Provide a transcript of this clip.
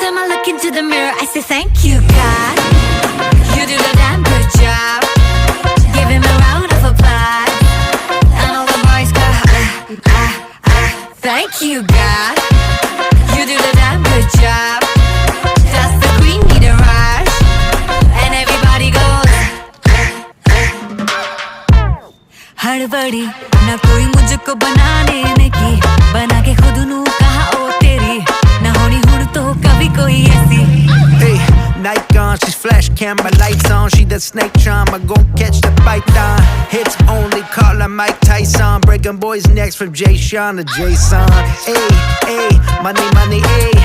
time I look into the mirror, I say thank you, God. You do the damn good job. Give him a round of applause. And all the boys go, thank you, God. You do the damn good job. Does the queen need a rush? And everybody goes, हड़बड़ी ना कोई मुझको बनाने ने की, बना के खुद नू कहा ओ तेरी, ना होनी हुन तो कभी कोई ऐसी. Hey, Nike on, she's flash camera lights on. She the snake charm, I gon' catch the python. Hits only, call her Mike Tyson. Breaking boys' necks from Jay Sean to Jason. Hey, hey, money, money, hey.